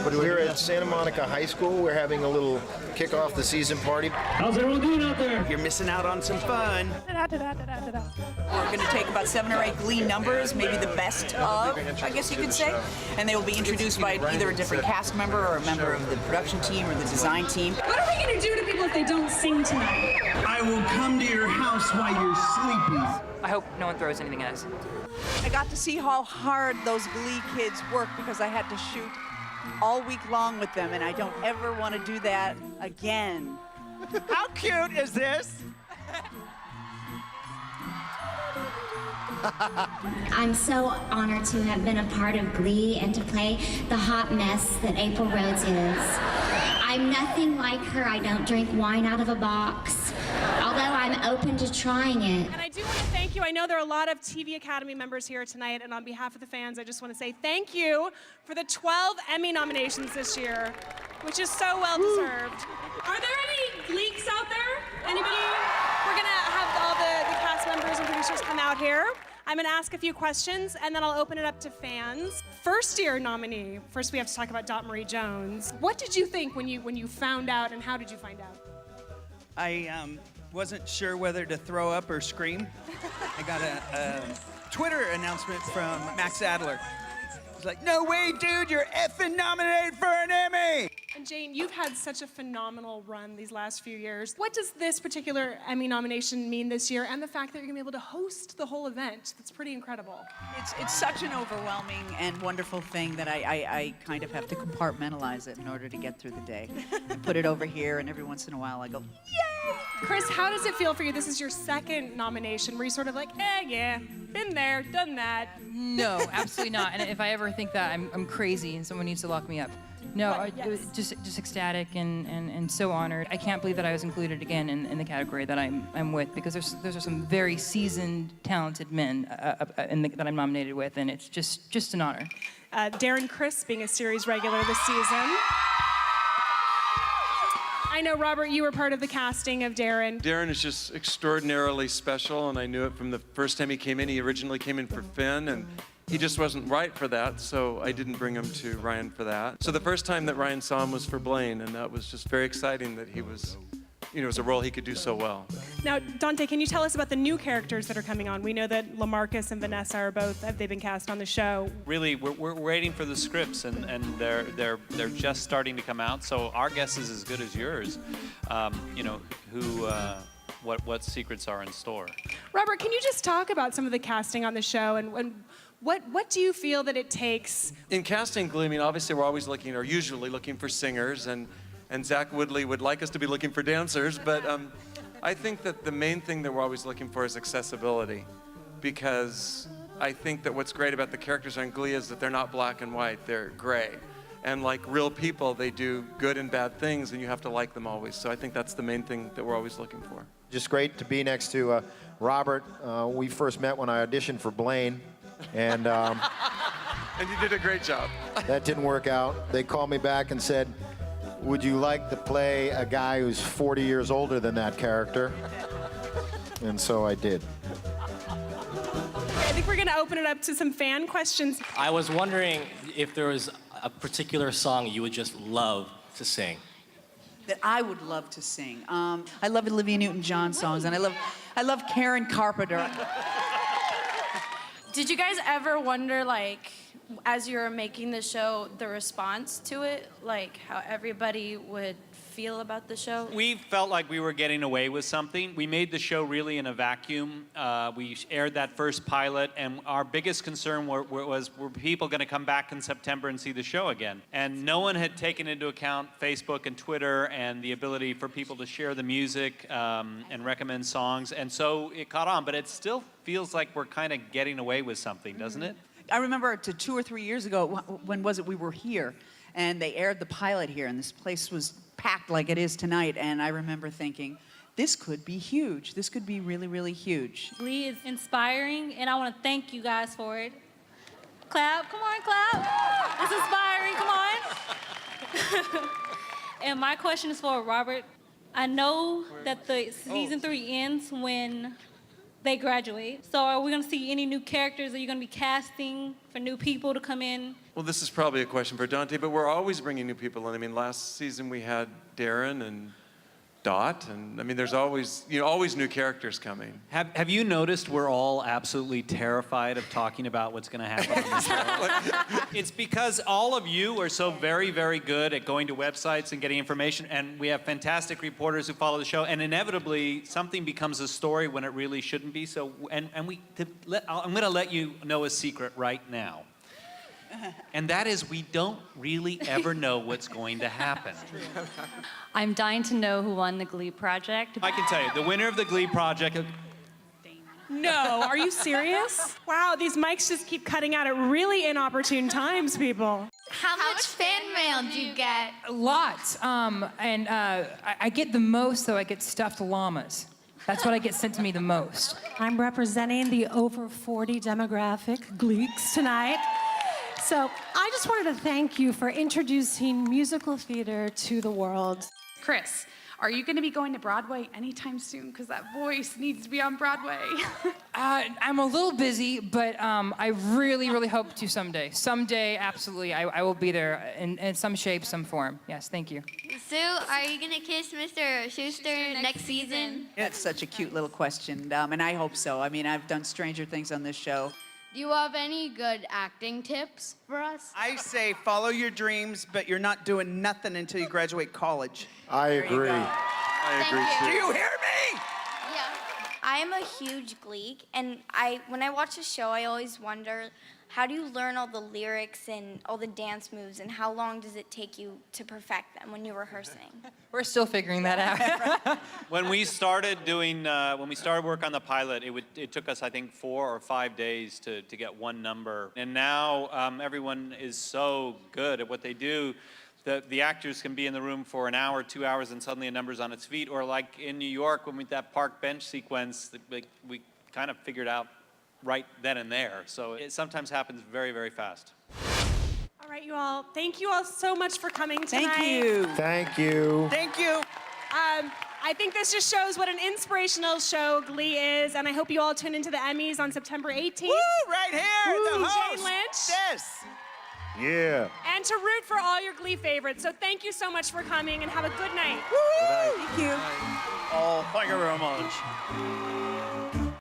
But we're at Santa Monica High School. We're having a little kick-off the season party. How's everyone doing out there? You're missing out on some fun. We're going to take about 7 or 8 Glee numbers, maybe the best of, I guess you could say, and they will be introduced by either a different cast member or a member of the production team or the design team. What are we going to do to people if they don't sing tonight? I will come to your house while you're sleeping. I hope no one throws anything at us. I got to see how hard those Glee kids work because I had to shoot all week long with them, and I don't ever want to do that again. How cute is this? I'm so honored to have been a part of Glee and to play the hot mess that April Rhodes is. I'm nothing like her. I don't drink wine out of a box, although I'm open to trying it. And I do want to thank you. I know there are a lot of TV Academy members here tonight, and on behalf of the fans, I just want to say thank you for the 12 Emmy nominations this year, which is so well deserved. Are there any leaks out there? Anybody? We're gonna have all the cast members and producers come out here. I'm gonna ask a few questions, and then I'll open it up to fans. First year nominee. First, we have to talk about Dot Marie Jones. What did you think when you found out, and how did you find out? I wasn't sure whether to throw up or scream. I got a Twitter announcement from Max Adler. He's like, no way, dude, you're effing nominated for an Emmy! And Jane, you've had such a phenomenal run these last few years. What does this particular Emmy nomination mean this year, and the fact that you're gonna be able to host the whole event? That's pretty incredible. It's such an overwhelming and wonderful thing that I kind of have to compartmentalize it in order to get through the day. I put it over here, and every once in a while I go, yay! Chris, how does it feel for you? This is your second nomination. Were you sort of like, yeah, been there, done that? No, absolutely not. And if I ever think that, I'm crazy and someone needs to lock me up. No, Yes. just ecstatic and so honored. I can't believe that I was included again in the category that I'm with, because those are some very seasoned, talented men that I'm nominated with, and it's just an honor. Darren Criss being a series regular this season. I know, Robert, you were part of the casting of Darren. Darren is just extraordinarily special, and I knew it from the first time he came in. He originally came in for Finn, and he just wasn't right for that, so I didn't bring him to Ryan for that. So the first time that Ryan saw him was for Blaine, and that was just very exciting that he was, it was a role he could do so well. Now, Dante, can you tell us about the new characters that are coming on? We know that LaMarcus and Vanessa are both, they've been cast on the show. Really, we're waiting for the scripts, and they're just starting to come out. So our guess is as good as yours. What secrets are in store? Robert, can you just talk about some of the casting on the show, and what do you feel that it takes? In casting Glee, obviously we're always usually looking for singers, and Zach Woodley would like us to be looking for dancers, but I think that the main thing that we're always looking for is accessibility, because I think that what's great about the characters on Glee is that they're not black and white, they're gray. And like real people, they do good and bad things, and you have to like them always. So I think that's the main thing that we're always looking for. Just great to be next to Robert. We first met when I auditioned for Blaine, and And you did a great job. that didn't work out. They called me back and said, would you like to play a guy who's 40 years older than that character? And so I did. I think we're gonna open it up to some fan questions. I was wondering if there was a particular song you would just love to sing. That I would love to sing. I love Olivia Newton-John songs, and I love Karen Carpenter. Did you guys ever wonder, like, as you were making the show, the response to it, like how everybody would feel about the show? We felt like we were getting away with something. We made the show really in a vacuum. We aired that first pilot, and our biggest concern was were people going to come back in September and see the show again? And no one had taken into account Facebook and Twitter and the ability for people to share the music and recommend songs. And so it caught on, but it still feels like we're kind of getting away with something, doesn't it? I remember 2 or 3 years ago, when was it, we were here, and they aired the pilot here, and this place was packed like it is tonight, and I remember thinking, this could be huge. This could be really, really huge. Glee is inspiring, and I want to thank you guys for it. Clap, come on, clap. It's inspiring, come on. And my question is for Robert. I know that the season 3 ends when they graduate. So are we gonna see any new characters? Are you gonna be casting for new people to come in? Well, this is probably a question for Dante, but we're always bringing new people in. I mean, last season we had Darren and Dot, and I mean, there's always, always new characters coming. Have you noticed we're all absolutely terrified of talking about what's going to happen on the show? It's because all of you are so very, very good at going to websites and getting information, and we have fantastic reporters who follow the show, and inevitably something becomes a story when it really shouldn't be. So, I'm going to let you know a secret right now. And that is, we don't really ever know what's going to happen. I'm dying to know who won the Glee Project. I can tell you, the winner of the Glee Project. No, are you serious? Wow, these mics just keep cutting out at really inopportune times, people. How much fan mail do you get? Lots. I get the most, though. I get stuffed llamas. That's what I get sent to me the most. I'm representing the over 40 demographic Gleeks tonight. So I just wanted to thank you for introducing musical theater to the world. Chris, are you going to be going to Broadway anytime soon? Because that voice needs to be on Broadway. I'm a little busy, but I really, really hope to someday. Someday, absolutely, I will be there in some shape, some form. Yes, thank you. Sue, are you going to kiss Mr. Schuster next season? That's such a cute little question, and I hope so. I mean, I've done Stranger Things on this show. Do you have any good acting tips for us? I say follow your dreams, but you're not doing nothing until you graduate college. I agree. I agree Do too. you hear me? Yeah. I am a huge Gleek, and when I watch a show, I always wonder, how do you learn all the lyrics and all the dance moves, and how long does it take you to perfect them when you're rehearsing? We're still figuring that out. When we started work on the pilot, it took us, I think, 4 or 5 days to get one number. And now everyone is so good at what they do. The actors can be in the room for an hour, 2 hours, and suddenly a number's on its feet. Or like in New York, when we that park bench sequence, we kind of figured out right then and there. So it sometimes happens very, very fast. All right, you all. Thank you all so much for coming tonight. Thank you. Thank you. Thank you. I think this just shows what an inspirational show Glee is, and I hope you all tune into the Emmys on September 18th. Woo, right here, the host. Jane Lynch. Yes. Yeah. And to root for all your Glee favorites. So thank you so much for coming, and have a good night. Thank you. Oh, thank you very much.